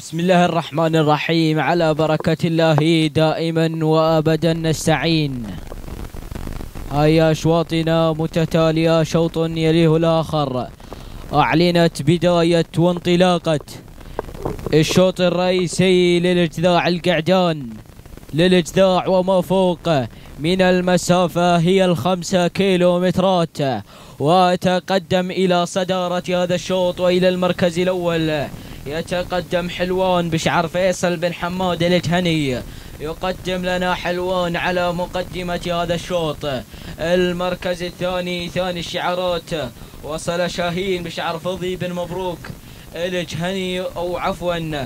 بسم الله الرحمن الرحيم. على بركة الله دائما وأبدا نستعين. هيا أشواطنا متتالية شوط يليه الآخر. أعلنت بداية وانطلاقة الشوط الرئيسي للإجذاع القعدان، للإجذاع وما فوق من المسافة هي 5 كيلومترات، وتقدم إلى صدارة هذا الشوط وإلى المركز الأول يتقدم حلوان بشعر فيصل بن حماد الجهني. يقدم لنا حلوان على مقدمة هذا الشوط. المركز الثاني ثاني الشعارات وصل شاهين بشعر فضي بن مبروك الجهني، أو عفوا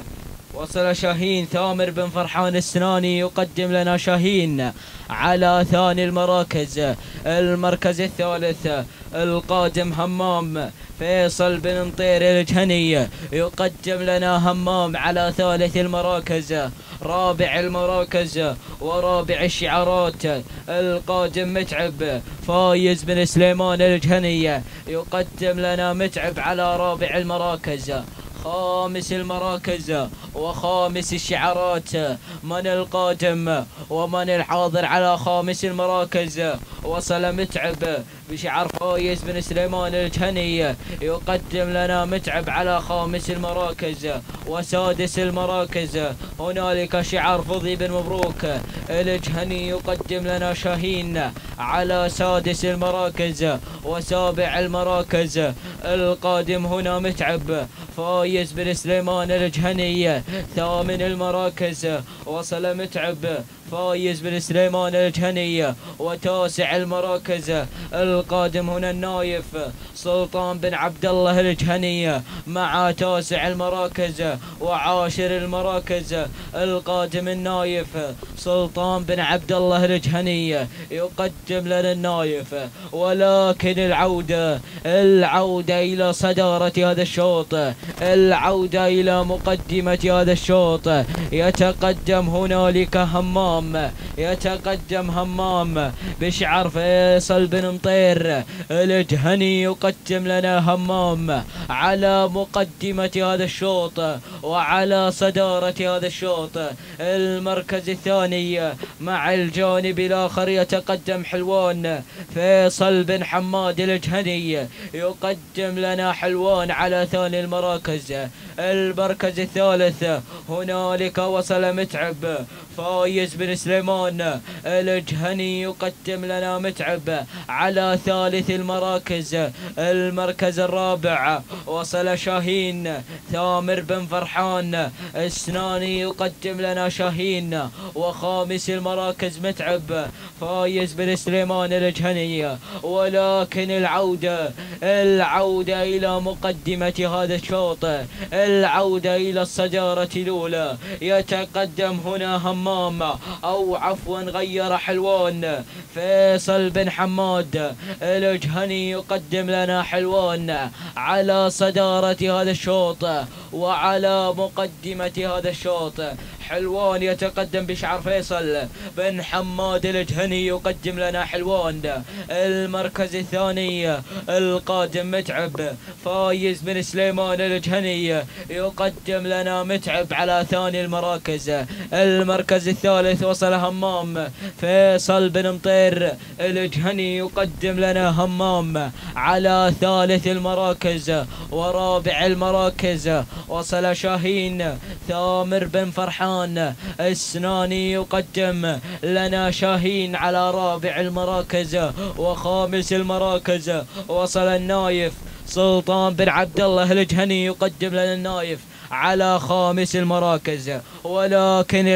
وصل شاهين ثامر بن فرحان السناني. يقدم لنا شاهين على ثاني المراكز. المركز الثالث القادم همام فيصل بن مطير الجهني. يقدم لنا همام على ثالث المراكز. رابع المراكز ورابع الشعارات القادم متعب فايز بن سليمان الجهني. يقدم لنا متعب على رابع المراكز. خامس المراكز وخامس الشعارات، من القادم ومن الحاضر على خامس المراكز؟ وصل متعب بشعر فايز بن سليمان الجهني. يقدم لنا متعب على خامس المراكز. وسادس المراكز هنالك شعار فضي بن مبروك الجهني. يقدم لنا شاهين على سادس المراكز. وسابع المراكز القادم هنا متعب فايز بن سليمان الجهني. ثامن المراكز وصل متعب فايز بن سليمان الجهني. وتاسع المراكز القادم هنا النايف سلطان بن عبد الله الجهني مع تاسع المراكز. وعاشر المراكز القادم النايف سلطان بن عبد الله الجهني. يقدم لنا النايف، ولكن العودة إلى صدارة هذا الشوط، العودة إلى مقدمة هذا الشوط. يتقدم هنالك همام، يتقدم همام بشعر فيصل بن مطير الجهني. يقدم لنا همام على مقدمة هذا الشوط وعلى صدارة هذا الشوط. المركز الثاني مع الجانب الآخر يتقدم حلوان فيصل بن حماد الجهني. يقدم لنا حلوان على ثاني المراكز. المركز الثالث هنالك وصل متعب فايز بن سليمان الجهني. يقدم لنا متعب على ثالث المراكز. المركز الرابع وصل شاهين ثامر بن فرحان السناني. يقدم لنا شاهين. وخامس المراكز متعب فايز بن سليمان الجهني. ولكن العودة إلى مقدمة هذا الشوط، العودة إلى الصدارة الأولى. يتقدم هنا همام، أو عفوا غير حلوان فيصل بن حماد الجهني. يقدم لنا حلوان على صدارة هذا الشوط وعلى مقدمة هذا الشوط. حلوان يتقدم بشعر فيصل بن حماد الجهني. يقدم لنا حلوان. المركز الثاني القادم متعب فايز بن سليمان الجهني. يقدم لنا متعب على ثاني المراكز. المركز الثالث وصل همام فيصل بن مطير الجهني. يقدم لنا همام على ثالث المراكز. ورابع المراكز وصل شاهين ثامر بن فرحان السناني. يقدم لنا شاهين على رابع المراكز. وخامس المراكز وصل النايف سلطان بن عبد الله الجهني. يقدم لنا النايف على خامس المراكز. ولكن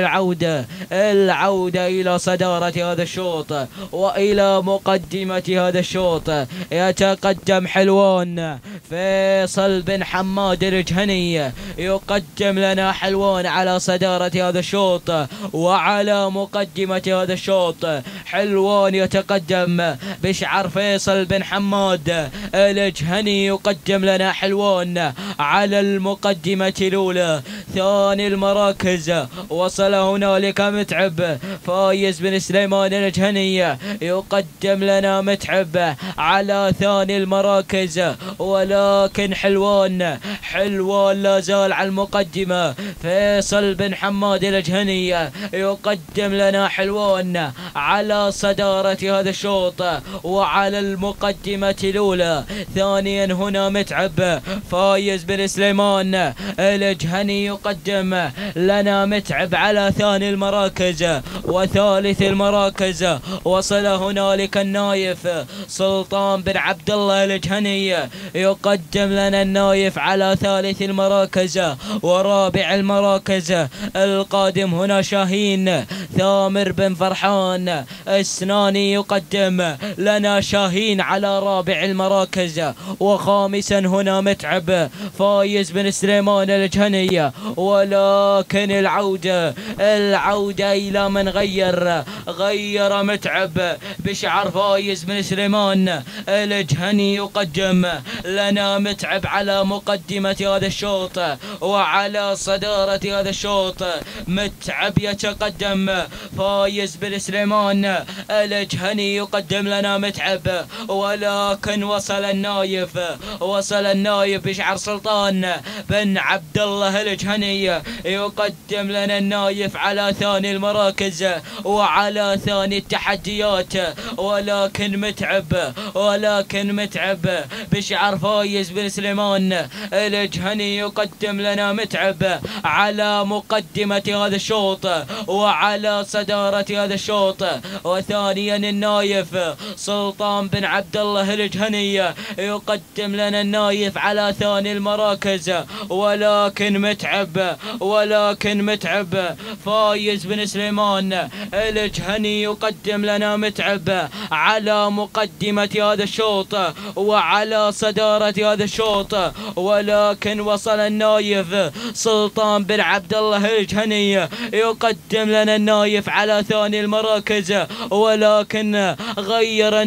العودة إلى صدارة هذا الشوط وإلى مقدمة هذا الشوط. يتقدم حلوان فيصل بن حماد الجهني. يقدم لنا حلوان على صدارة هذا الشوط وعلى مقدمة هذا الشوط. حلوان يتقدم بشعر فيصل بن حماد الجهني. يقدم لنا حلوان على المقدمة الأولى. ثاني المراكز وصل هنالك متعب فايز بن سليمان الجهني. يقدم لنا متعب على ثاني المراكز. ولكن حلوان لا زال على المقدمة. فيصل بن حماد الجهني يقدم لنا حلوان على صدارة هذا الشوط وعلى المقدمة الأولى. ثانيا هنا متعب فايز بن سليمان الجهني يقدم لنا متعب على ثاني المراكز. وثالث المراكز وصل هنالك النايف سلطان بن عبد الله الجهني يقدم لنا النايف على ثالث المراكز. ورابع المراكز القادم هنا شاهين ثامر بن فرحان السناني يقدم لنا شاهين على رابع المراكز. وخامسا هنا متعب فايز بن سليمان الجهني. ولكن العودة إلى من غير متعب بشعر فايز بن سليمان الجهني يقدم لنا متعب على مقدمة هذا الشوط وعلى صدارة هذا الشوط. متعب يتقدم فايز بن سليمان الجهني يقدم لنا متعب. ولكن وصل النايف بشعر سلطان بن عبد الله الجهني يقدم لنا النايف على ثاني المراكز وعلى ثاني التحديات. ولكن متعب بشعر فايز بن سليمان الجهني يقدم لنا متعب على مقدمة هذا الشوط وعلى صدارة هذا الشوط. وثانيا النايف سلطان بن عبد الله الجهني يقدم لنا النايف على ثاني المراكز. ولكن متعب فايز بن سليمان الجهني يقدم لنا متعب على مقدمة هذا الشوط وعلى صدارة هذا الشوط. ولكن وصل النايف سلطان بن عبد الله الجهني يقدم لنا النايف على ثاني المراكز. ولكن غير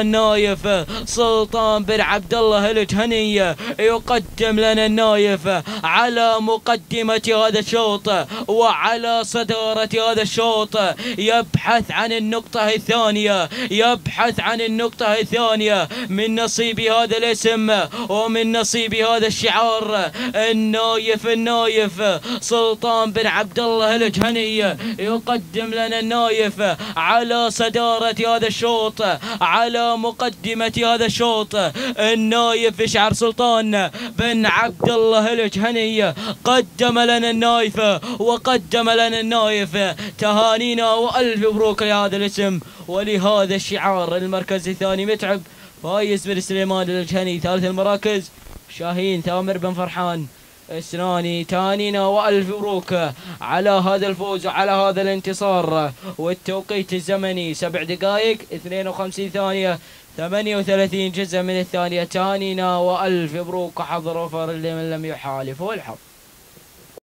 النايف سلطان بن عبد الله الجهني يقدم لنا النايف على مقدمة هذا الشوط وعلى صدارة هذا الشوط. يبحث عن النقطة الثانية من نصيب هذا الاسم ومن نصيب هذا الشعار. النايف سلطان بن عبد الله الجهني يقدم لنا النايف على صدارة هذا الشوط على مقدمة هذا الشوط. النايف شعر سلطان بن عبد الله الجهني قدم لنا النايف وقدم لنا النايف. تهانينا والف مبروك لهذا الاسم ولهذا الشعار. المركز الثاني متعب فايز بن سليمان الجهني. ثالث المراكز شاهين ثامر بن فرحان السناني. تهانينا والف مبروك على هذا الفوز وعلى هذا الانتصار. والتوقيت الزمني 7 دقائق 52 ثانية 38 جزء من الثانية. تهانينا والف مبروك وحظ وفر لمن لم يحالف والحظ.